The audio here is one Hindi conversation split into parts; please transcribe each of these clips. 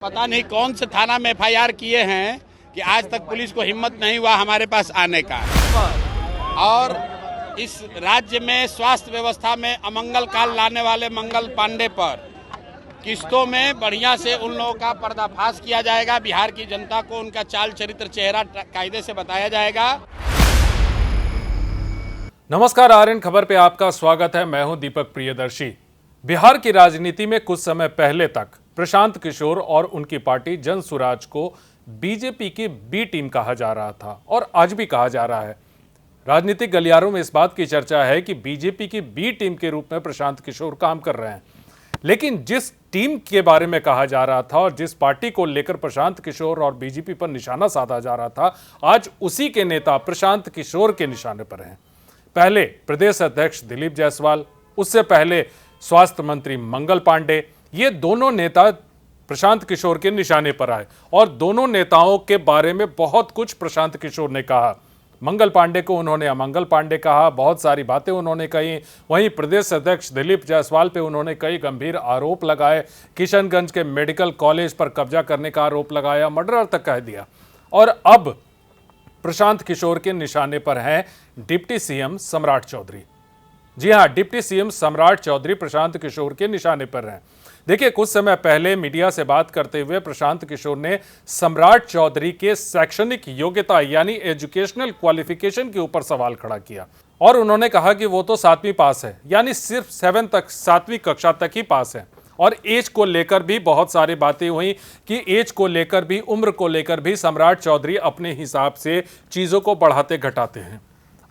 पता नहीं कौन से थाना में एफआईआर किए हैं कि आज तक पुलिस को हिम्मत नहीं हुआ हमारे पास आने का। और इस राज्य में स्वास्थ्य व्यवस्था में अमंगल काल लाने वाले मंगल पांडे पर किस्तों में बढ़िया से उन लोगों का पर्दाफाश किया जाएगा। बिहार की जनता को उनका चाल चरित्र चेहरा कायदे से बताया जाएगा। नमस्कार, आरएन खबर पे आपका स्वागत है। मैं हूं दीपक प्रियदर्शी। बिहार की राजनीति में कुछ समय पहले तक प्रशांत किशोर और उनकी पार्टी जन सुराज को बीजेपी की बी टीम कहा जा रहा था और आज भी कहा जा रहा है। राजनीतिक गलियारों में इस बात की चर्चा है कि बीजेपी की बी टीम के रूप में प्रशांत किशोर काम कर रहे हैं। लेकिन जिस टीम के बारे में कहा जा रहा था और जिस पार्टी को लेकर प्रशांत किशोर और बीजेपी पर निशाना साधा जा रहा था, आज उसी के नेता प्रशांत किशोर के निशाने पर हैं। पहले प्रदेश अध्यक्ष दिलीप जायसवाल, उससे पहले स्वास्थ्य मंत्री मंगल पांडे, ये दोनों नेता प्रशांत किशोर के निशाने पर आए और दोनों नेताओं के बारे में बहुत कुछ प्रशांत किशोर ने कहा। मंगल पांडे को उन्होंने अमंगल पांडे कहा, बहुत सारी बातें उन्होंने कही। वहीं प्रदेश अध्यक्ष दिलीप जायसवाल पे उन्होंने कई गंभीर आरोप लगाए। किशनगंज के मेडिकल कॉलेज पर कब्जा करने का आरोप लगाया, मर्डर तक कह दिया। और अब प्रशांत किशोर के निशाने पर हैं डिप्टी सीएम सम्राट चौधरी। जी हां, डिप्टी सीएम सम्राट चौधरी प्रशांत किशोर के निशाने पर हैं। देखिए, कुछ समय पहले मीडिया से बात करते हुए प्रशांत किशोर ने सम्राट चौधरी के शैक्षणिक योग्यता यानी एजुकेशनल क्वालिफिकेशन के ऊपर सवाल खड़ा किया और उन्होंने कहा कि वो तो 7वीं पास है, यानी सिर्फ 7वीं कक्षा तक ही पास है। और एज को लेकर भी बहुत सारी बातें हुई कि एज को लेकर भी, उम्र को लेकर भी सम्राट चौधरी अपने हिसाब से चीज़ों को बढ़ाते घटाते हैं।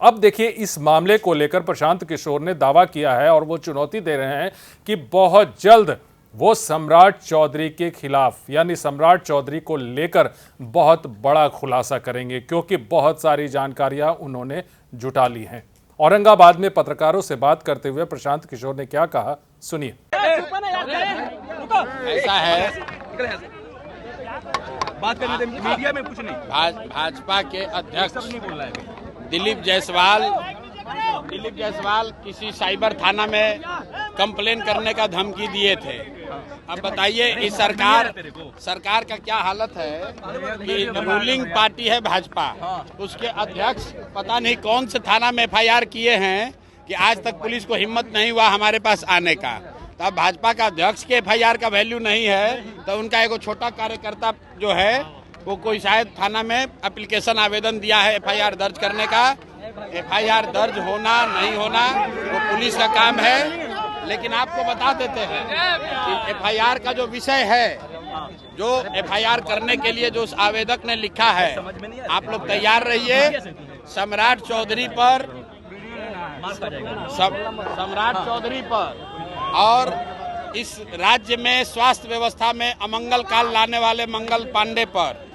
अब देखिए, इस मामले को लेकर प्रशांत किशोर ने दावा किया है और वो चुनौती दे रहे हैं कि बहुत जल्द वो सम्राट चौधरी के खिलाफ यानी सम्राट चौधरी को लेकर बहुत बड़ा खुलासा करेंगे, क्योंकि बहुत सारी जानकारियां उन्होंने जुटा ली हैं। औरंगाबाद में पत्रकारों से बात करते हुए प्रशांत किशोर ने क्या कहा, सुनिए। ऐसा है, बात करने दे, मीडिया में कुछ नहीं। भाजपा के अध्यक्ष दिलीप जायसवाल किसी साइबर थाना में कंप्लेन करने का धमकी दिए थे। अब बताइए, इस सरकार का क्या हालत है कि रूलिंग पार्टी है भाजपा, उसके अध्यक्ष पता नहीं कौन से थाना में एफआईआर किए हैं कि आज तक पुलिस को हिम्मत नहीं हुआ हमारे पास आने का। तो अब भाजपा का अध्यक्ष के एफआईआर का वैल्यू नहीं है, तो उनका एक छोटा कार्यकर्ता जो है वो कोई शायद थाना में एप्लीकेशन आवेदन दिया है एफआईआर दर्ज करने का। एफआईआर दर्ज होना नहीं होना वो पुलिस का काम है। लेकिन आपको बता देते हैं कि एफआईआर का जो विषय है, जो एफआईआर करने के लिए जो उस आवेदक ने लिखा है, आप लोग तैयार रहिए। सम्राट चौधरी पर और इस राज्य में स्वास्थ्य व्यवस्था में अमंगल काल लाने वाले मंगल पांडे पर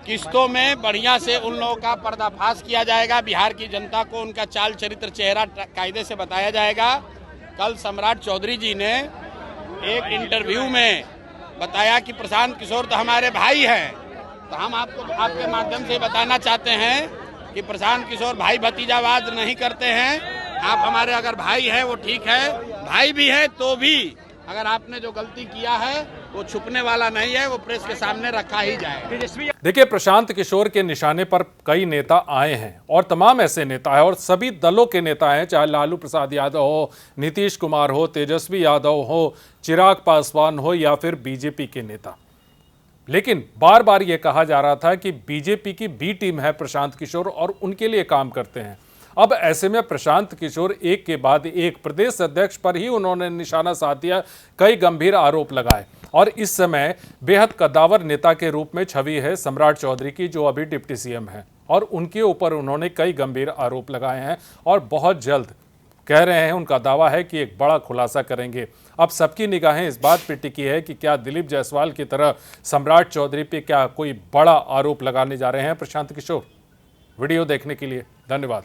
किस्तों में बढ़िया से उन लोगों का पर्दाफाश किया जाएगा। बिहार की जनता को उनका चाल चरित्र चेहरा कायदे से बताया जाएगा। कल सम्राट चौधरी जी ने एक इंटरव्यू में बताया कि प्रशांत किशोर तो हमारे भाई हैं। तो हम आपको आपके माध्यम से बताना चाहते हैं कि प्रशांत किशोर भाई भतीजावाद नहीं करते हैं। आप हमारे अगर भाई हैं वो ठीक है, भाई भी है तो भी अगर आपने जो गलती किया है वो छुपने वाला नहीं है, वो प्रेस के सामने रखा ही जाए। देखिए, प्रशांत किशोर के निशाने पर कई नेता आए हैं और तमाम ऐसे नेता हैं और सभी दलों के नेता हैं, चाहे लालू प्रसाद यादव हो, नीतीश कुमार हो, तेजस्वी यादव हो, चिराग पासवान हो या फिर बीजेपी के नेता। लेकिन बार बार ये कहा जा रहा था कि बीजेपी की बी टीम है प्रशांत किशोर और उनके लिए काम करते हैं। अब ऐसे में प्रशांत किशोर एक के बाद एक प्रदेश अध्यक्ष पर ही उन्होंने निशाना साध दिया, कई गंभीर आरोप लगाए और इस समय बेहद कद्दावर नेता के रूप में छवि है सम्राट चौधरी की, जो अभी डिप्टी सीएम है, और उनके ऊपर उन्होंने कई गंभीर आरोप लगाए हैं और बहुत जल्द कह रहे हैं, उनका दावा है कि एक बड़ा खुलासा करेंगे। अब सबकी निगाहें इस बात पर टिकी है कि क्या दिलीप जायसवाल की तरह सम्राट चौधरी पे क्या कोई बड़ा आरोप लगाने जा रहे हैं प्रशांत किशोर। वीडियो देखने के लिए धन्यवाद।